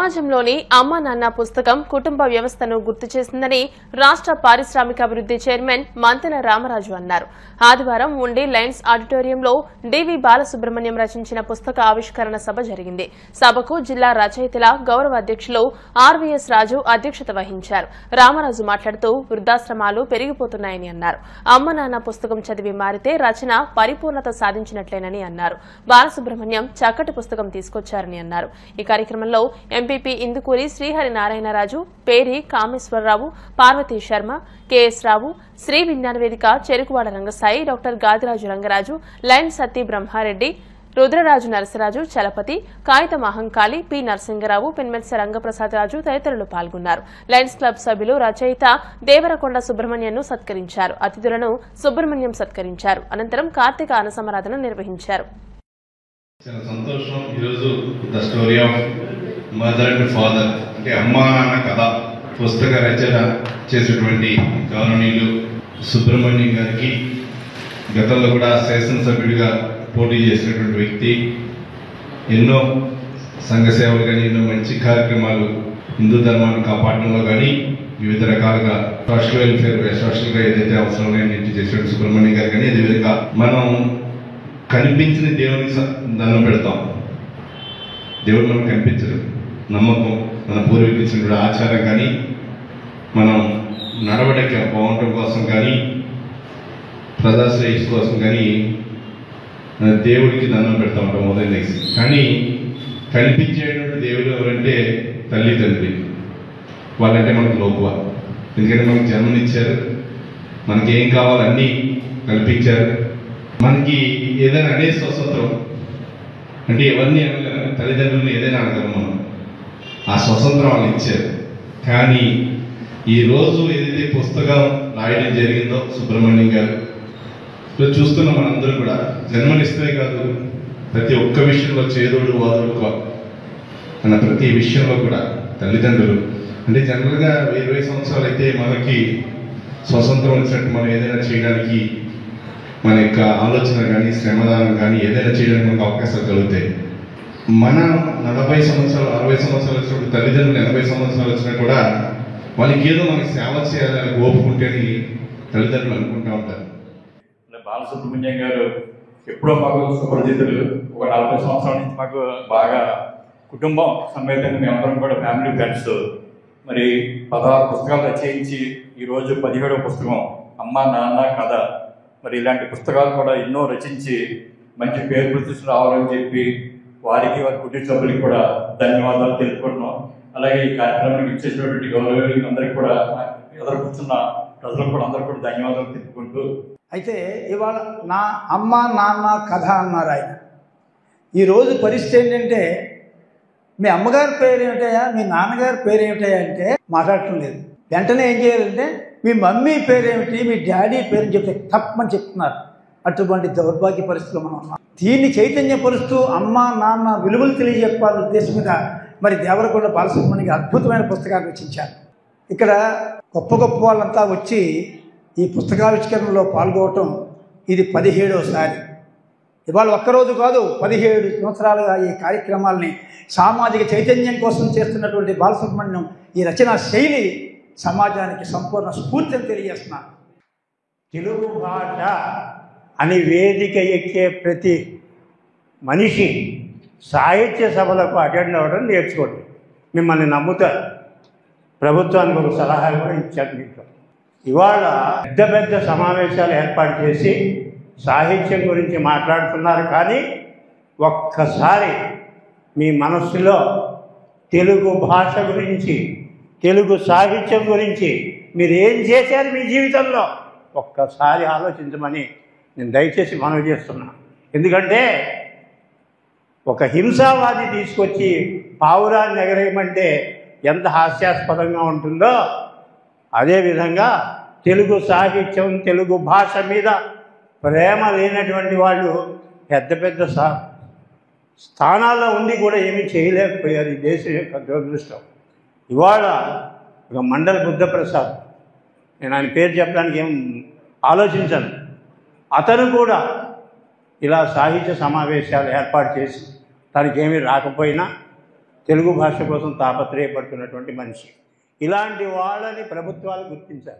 సమాజంలోని అమ్మా నాన్న పుస్తకం కుటుంబ వ్యవస్థను గుర్తు చేసిందని రాష్ట్ర పారిశ్రామికాభివృద్ధి చైర్మన్ మంతెన రామరాజు అన్నారు. ఆదివారం ఉండి లయన్స్ ఆడిటోరియంలో డివి బాలసుబ్రహ్మణ్యం రచించిన పుస్తక ఆవిష్కరణ సభ జరిగింది. సభకు జిల్లా రచయితల గౌరవ అధ్యక్షులు ఆర్వీఎస్ రాజు అధ్యక్షత వహించారు. రామరాజు మాట్లాడుతూ వృద్ధాశ్రమాలు పెరిగిపోతున్నాయని అన్నారు. అమ్మ నాన్న పుస్తకం చదివి మారితే రచన పరిపూర్ణత సాధించినట్లేనని అన్నారు. బాలసుబ్రహ్మణ్యం చక్కటి పుస్తకం తీసుకొచ్చారని అన్నారు. ఈ కార్యక్రమంలో ఎంపీపీ ఇందుకూరి శ్రీహరి నారాయణరాజు, పేరి కామేశ్వరరావు, పార్వతీ శర్మ, కెఎస్ రావు, శ్రీ విజ్ఞాన వేదిక చెరుకువాడ రంగసాయి, డాక్టర్ గాదిరాజు రంగరాజు, లయన్ సత్తి బ్రహ్మారెడ్డి, రుద్రరాజు నరసరాజు, చలపతి, కాగిత మహంకాళి, పి నరసింగరావు, పెన్మెత్స రంగప్రసాదరాజు తదితరులు పాల్గొన్నారు. లయన్స్ క్లబ్ సభ్యులు రచయిత దేవరకొండ సుబ్రహ్మణ్యంను సత్కరించారు. అతిథులను సుబ్రహ్మణ్యం సత్కరించారు. అనంతరం కార్తీక అన్నసమారాధన నిర్వహించారు. చాలా సంతోషం. ఈరోజు the story of mother and father అంటే అమ్మా నాన్న కథ పుస్తక రచన చేసినటువంటి గౌరవనీయులు సుబ్రహ్మణ్యం గారికి గతంలో కూడా శాసనసభ్యుడిగా పోటీ చేసినటువంటి వ్యక్తి, ఎన్నో సంఘ సేవలు కానీ ఎన్నో మంచి కార్యక్రమాలు హిందూ ధర్మాన్ని కాపాడడంలో కానీ వివిధ రకాలుగా సోషల్ వెల్ఫేర్ సోషల్గా ఏదైతే అవసరం లేని చేసినటువంటి సుబ్రహ్మణ్యం గారు కానీ అదేవిధంగా మనం కనిపించిన దేవునికి దండం పెడతాం. దేవుడు మనకు కనిపించదు. నమ్మకం మన పూర్వీకులు ఇచ్చినటువంటి ఆచారం కానీ మనం నడవడిక బాగుండటం కోసం కానీ ప్రజాశ్రేయస్ కోసం కానీ దేవుడికి దండం పెడతా ఉంటాం ఉదయం లేసి. కానీ కనిపించేటువంటి దేవుడు ఎవరంటే తల్లి తండ్రి. వాళ్ళంటే మనకు లోకువ. ఎందుకంటే మనకు జన్మనిచ్చారు, మనకి ఏం కావాలో అన్నీ కల్పించారు. మనకి ఏదైనా అనే స్వతంత్రం అంటే ఎవరిని అనగలం, తల్లిదండ్రులను ఏదైనా అనగలం. మనం ఆ స్వతంత్రం వాళ్ళు ఇచ్చారు. కానీ ఈరోజు ఏదైతే పుస్తకం రాయడం జరిగిందో సుబ్రహ్మణ్యం గారు చూస్తున్నాం. మనందరూ కూడా జన్మనిస్తే కాదు ప్రతి ఒక్క విషయంలో చేదోడు వాదుడు అన్న ప్రతి విషయంలో కూడా తల్లిదండ్రులు అంటే జనరల్గా 20 సంవత్సరాలు అయితే మనకి స్వతంత్రం వచ్చినట్టు మనం ఏదైనా చేయడానికి మన యొక్క ఆలోచన కానీ శ్రమదానం కానీ ఏదైనా చేయడానికి మనకు అవకాశాలు కలుగుతాయి. మన 40 సంవత్సరాలు 60 సంవత్సరాలు వచ్చినప్పుడు తల్లిదండ్రులు 80 సంవత్సరాలు వచ్చినా కూడా వాళ్ళకి ఏదో మనకి సేవ చేయాలని ఓపుకుంటేని తల్లిదండ్రులు అనుకుంటూ ఉంటారు. బాలసుబ్రహ్మణ్యం గారు ఎప్పుడో మాకు సుపరిచితులు. ఒక 40 సంవత్సరాల నుంచి మాకు బాగా కుటుంబం సమేతంగా మేమందరం కూడా ఫ్యామిలీ ఫ్రెండ్స్. మరి 16 పుస్తకాలు రచయించి ఈరోజు 17వ పుస్తకం అమ్మా నాన్న కథ. మరి ఇలాంటి పుస్తకాలు కూడా ఎన్నో రచించి మంచి పేరు ప్రతిష్టలు రావాలని చెప్పి వారికి వారి కుటుంబ సభ్యులకి కూడా ధన్యవాదాలు తెలుపుకుంటున్నాం. అలాగే ఈ కార్యక్రమానికి ఇచ్చేసినటువంటి గౌరవనీయులకి అందరికీ కూడా ఎదురు కూర్చున్న ప్రజలకు కూడా అందరూ కూడా ధన్యవాదాలు తెలుపుకుంటూ, అయితే ఇవాళ నా అమ్మ నాన్న కథ అన్నారు ఆయన. ఈరోజు పరిస్థితి ఏంటంటే మీ అమ్మగారి పేరు ఏమిటాయా, మీ నాన్నగారి పేరు ఏమిటాయా అంటే మాట్లాడటం లేదు. వెంటనే ఏం చేయాలంటే మీ మమ్మీ పేరేమిటి, మీ డాడీ పేరు చెప్తే తప్పని చెప్తున్నారు. అటువంటి దౌర్భాగ్య పరిస్థితులు మనం ఉన్నాం. దీన్ని చైతన్యపరుస్తూ అమ్మ నాన్న విలువలు తెలియజెప్పాలనే ఉద్దేశం మీద మరి దేవరకొండ బాలసుబ్రహ్మణ్యం అద్భుతమైన పుస్తకాలు రచించారు. ఇక్కడ గొప్ప గొప్ప వాళ్ళంతా వచ్చి ఈ పుస్తకావిష్కరణలో పాల్గొనటం ఇది 17వసారి. ఇవాళ ఒక్కరోజు కాదు, 17 సంవత్సరాలుగా ఈ కార్యక్రమాలని సామాజిక చైతన్యం కోసం చేస్తున్నటువంటి బాలసుబ్రహ్మణ్యం ఈ రచనా శైలి సమాజానికి సంపూర్ణ స్ఫూర్తిని తెలియజేస్తున్నారు. తెలుగు భాష అని వేదిక ఎక్కే ప్రతి మనిషి సాహిత్య సభలకు అటెండ్ అవ్వడం నేర్చుకోండి. మిమ్మల్ని నమ్ముతారు. ప్రభుత్వానికి ఒక సలహా కూడా ఇచ్చారు. మీకు ఇవాళ పెద్ద పెద్ద సమావేశాలు ఏర్పాటు చేసి సాహిత్యం గురించి మాట్లాడుతున్నారు. కానీ ఒక్కసారి మీ మనస్సులో తెలుగు భాష గురించి, తెలుగు సాహిత్యం గురించి మీరు ఏం చేశారు మీ జీవితంలో ఒక్కసారి ఆలోచించమని నేను దయచేసి మనవి చేస్తున్నాను. ఎందుకంటే ఒక హింసావాది తీసుకొచ్చి పావురాన్ని ఎగరేయమంటే ఎంత హాస్యాస్పదంగా ఉంటుందో అదేవిధంగా తెలుగు సాహిత్యం, తెలుగు భాష మీద ప్రేమ లేనటువంటి వాళ్ళు పెద్ద పెద్ద స్థానాల్లో ఉండి కూడా ఏమీ చేయలేకపోయారు. ఈ దేశం యొక్క దురదృష్టం. ఇవాళ ఒక మండల బుద్ధప్రసాద్, నేను ఆయన పేరు చెప్పడానికి ఏం ఆలోచించాను, అతను కూడా ఇలా సాహిత్య సమావేశాలు ఏర్పాటు చేసి తనకేమీ రాకపోయినా తెలుగు భాష కోసం తాపత్రయపడుతున్నటువంటి మనిషి. ఇలాంటి వాళ్ళని ప్రభుత్వాలు గుర్తించాలి.